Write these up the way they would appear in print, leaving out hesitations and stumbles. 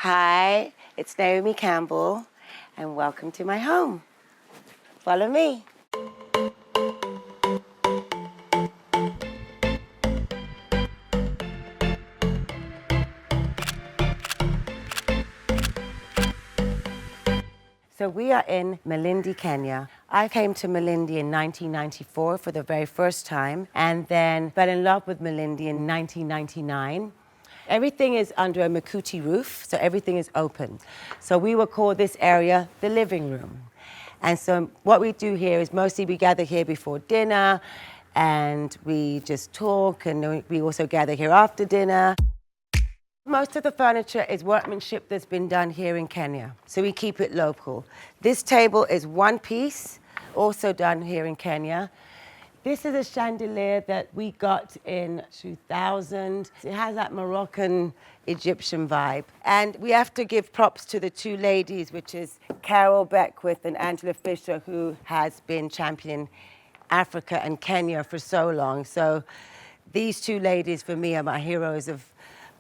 Hi, it's Naomi Campbell, and welcome to my home. Follow me. So we are in Malindi, Kenya. I came to Malindi in 1994 for the very first time, and then fell in love with Malindi in 1999. Everything is under a makuti roof, so everything is open. So we will call this area the living room. And so what we do here is mostly we gather here before dinner, and we just talk, and we also gather here after dinner. Most of the furniture is workmanship that's been done here in Kenya, so we keep it local. This table is one piece, also done here in Kenya. This is a chandelier that we got in 2000. It has that Moroccan Egyptian vibe. And we have to give props to the two ladies, which is Carol Beckwith and Angela Fisher, who has been championing Africa and Kenya for so long. So these two ladies, for me, are my heroes of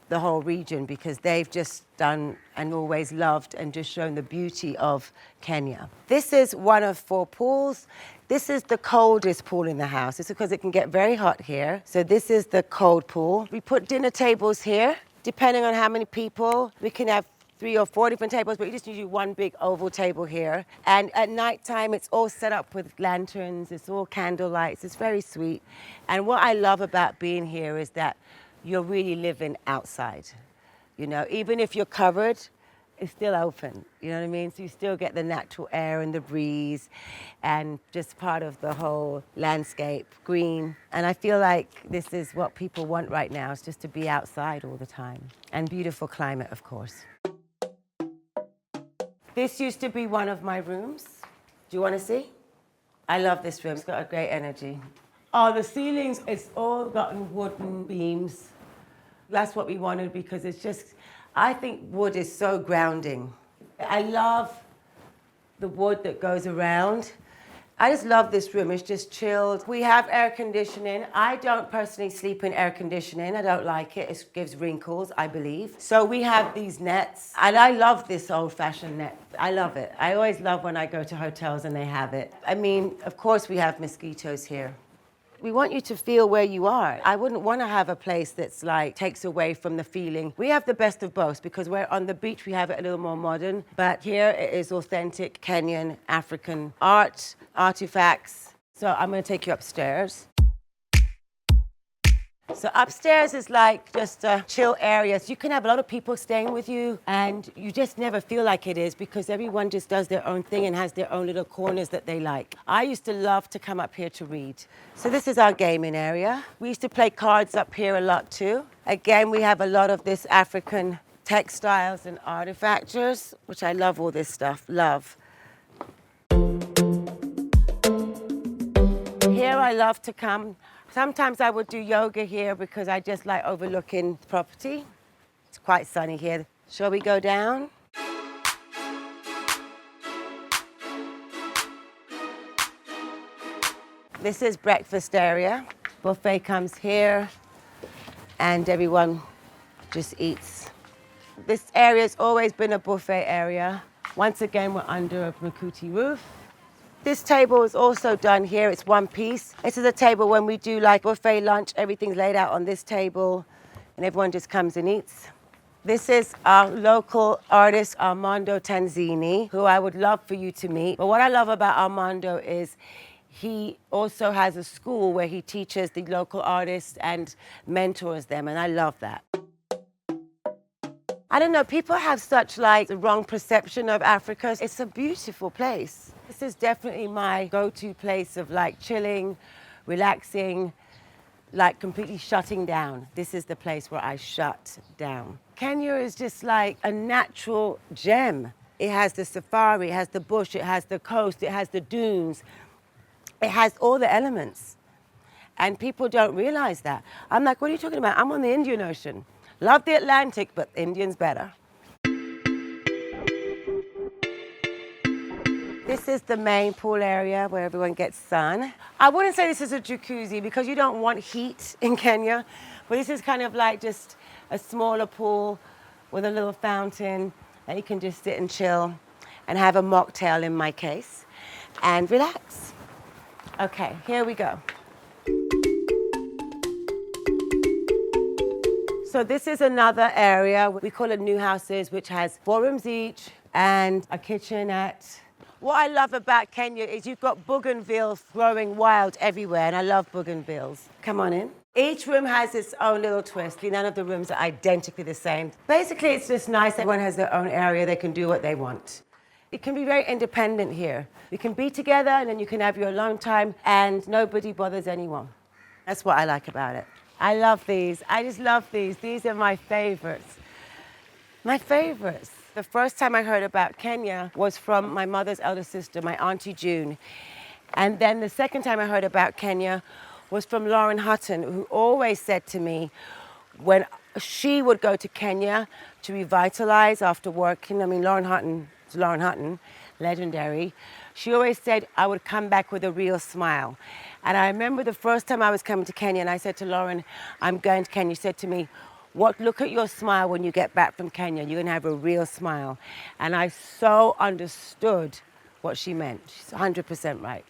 the whole region, because they've just done and always loved and just shown the beauty of Kenya. This is one of 4 pools. This is the coldest pool in the house. It's because it can get very hot here. So this is the cold pool. We put dinner tables here. Depending on how many people, we can have 3 or 4 different tables, but you just need one big oval table here. And at nighttime, it's all set up with lanterns. It's all candle lights. It's very sweet. And what I love about being here is that you're really living outside. You know, even if you're covered, it's still open. You know what I mean? So you still get the natural air and the breeze and just part of the whole landscape, green. And I feel like this is what people want right now, is just to be outside all the time. And beautiful climate, of course. This used to be one of my rooms. Do you want to see? I love this room. It's got a great energy. Oh, the ceilings, it's all gotten wooden beams. That's what we wanted, because it's just, I think wood is so grounding. I love the wood that goes around. I just love this room. It's just chilled. We have air conditioning. I don't personally sleep in air conditioning. I don't like it. It gives wrinkles, I believe. So we have these nets. And I love this old-fashioned net. I love it. I always love when I go to hotels and they have it. I mean, of course we have mosquitoes here. We want you to feel where you are. I wouldn't want to have a place that's like, takes away from the feeling. We have the best of both, because we're on the beach, we have it a little more modern, but here it is authentic Kenyan, African art, artifacts. So I'm going to take you upstairs. So upstairs is like just a chill area. So you can have a lot of people staying with you, and you just never feel like it is, because everyone just does their own thing and has their own little corners that they like. I used to love to come up here to read. So this is our gaming area. We used to play cards up here a lot too. Again, we have a lot of this African textiles and artifactures, which I love all this stuff, love. Here I love to come. Sometimes I would do yoga here because I just like overlooking the property. It's quite sunny here. Shall we go down? This is breakfast area. Buffet comes here and everyone just eats. This area's always been a buffet area. Once again, we're under a makuti roof. This table is also done here. It's one piece. This is a table when we do like buffet lunch. Everything's laid out on this table and everyone just comes and eats. This is our local artist, Armando Tanzini, who I would love for you to meet. But what I love about Armando is he also has a school where he teaches the local artists and mentors them, and I love that. I don't know, people have such like the wrong perception of Africa. It's a beautiful place. This is definitely my go-to place of like chilling, relaxing, like completely shutting down. This is the place where I shut down. Kenya is just like a natural gem. It has the safari, it has the bush, it has the coast, it has the dunes. It has all the elements. And people don't realize that. I'm like, what are you talking about? I'm on the Indian Ocean. Love the Atlantic, but Indian's better. This is the main pool area where everyone gets sun. I wouldn't say this is a jacuzzi because you don't want heat in Kenya, but this is kind of like just a smaller pool with a little fountain that you can just sit and chill and have a mocktail in my case and relax. Okay, here we go. So this is another area, we call it new houses, which has 4 rooms each and a kitchenette. What I love about Kenya is you've got bougainvilleas growing wild everywhere, and I love bougainvilleas. Come on in. Each room has its own little twist. None of the rooms are identically the same. Basically, it's just nice. Everyone has their own area. They can do what they want. It can be very independent here. You can be together, and then you can have your alone time, and nobody bothers anyone. That's what I like about it. I love these. I just love these. These are my favorites. My favorites. The first time I heard about Kenya was from my mother's elder sister, my Auntie June. And then the second time I heard about Kenya was from Lauren Hutton, who always said to me, when she would go to Kenya to revitalize after working, I mean, Lauren Hutton, legendary, she always said I would come back with a real smile. And I remember the first time I was coming to Kenya and I said to Lauren, I'm going to Kenya. She said to me, look at your smile when you get back from Kenya. You're going to have a real smile. And I so understood what she meant. She's 100% right.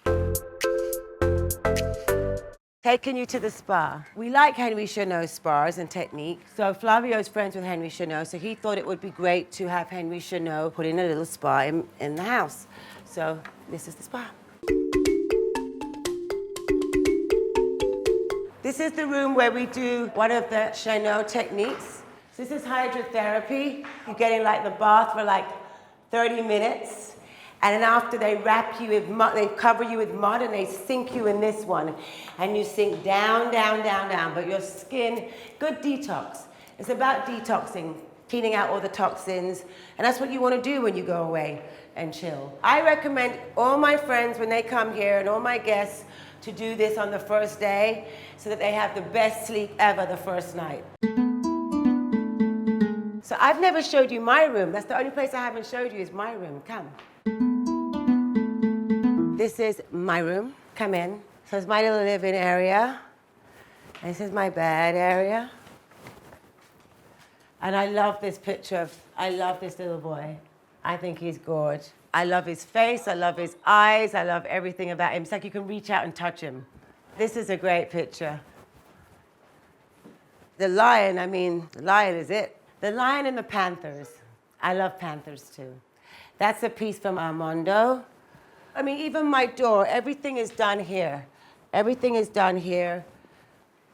Taking you to the spa. We like Henry Chanot's spas and technique. So Flavio's friends with Henry Chanot, so he thought it would be great to have Henry Chanot put in a little spa in the house. So this is the spa. This is the room where we do one of the Chanot techniques. This is hydrotherapy. You're getting like the bath for like 30 minutes. And then after they wrap you with mud, they cover you with mud and they sink you in this one. And you sink down, down, down, down. But your skin, good detox. It's about detoxing, cleaning out all the toxins. And that's what you want to do when you go away and chill. I recommend all my friends when they come here and all my guests to do this on the first day so that they have the best sleep ever the first night. So I've never showed you my room. That's the only place I haven't showed you is my room. Come. This is my room. Come in. So it's my little living area. And this is my bed area. And I love this picture I love this little boy. I think he's gorgeous. I love his face, I love his eyes, I love everything about him. It's like you can reach out and touch him. This is a great picture. The lion, the lion is it. The lion and the panthers. I love panthers too. That's a piece from Armando. Even my door, everything is done here. Everything is done here.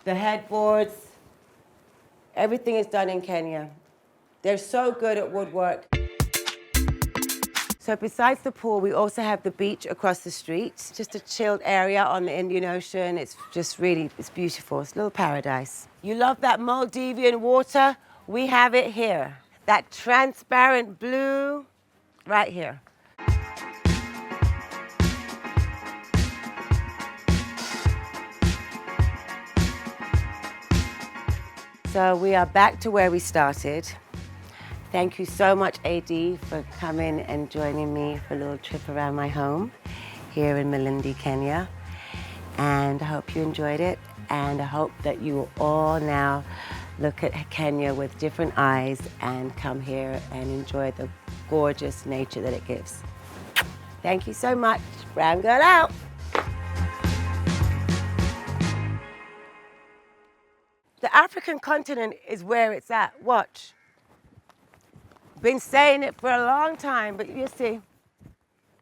The headboards, everything is done in Kenya. They're so good at woodwork. So besides the pool, we also have the beach across the street. It's just a chilled area on the Indian Ocean. It's just really, it's beautiful. It's a little paradise. You love that Maldivian water? We have it here. That transparent blue, right here. So we are back to where we started. Thank you so much, AD, for coming and joining me for a little trip around my home here in Malindi, Kenya. And I hope you enjoyed it. And I hope that you will all now look at Kenya with different eyes and come here and enjoy the gorgeous nature that it gives. Thank you so much. Brown girl out. The African continent is where it's at. Watch. Been saying it for a long time, but you see.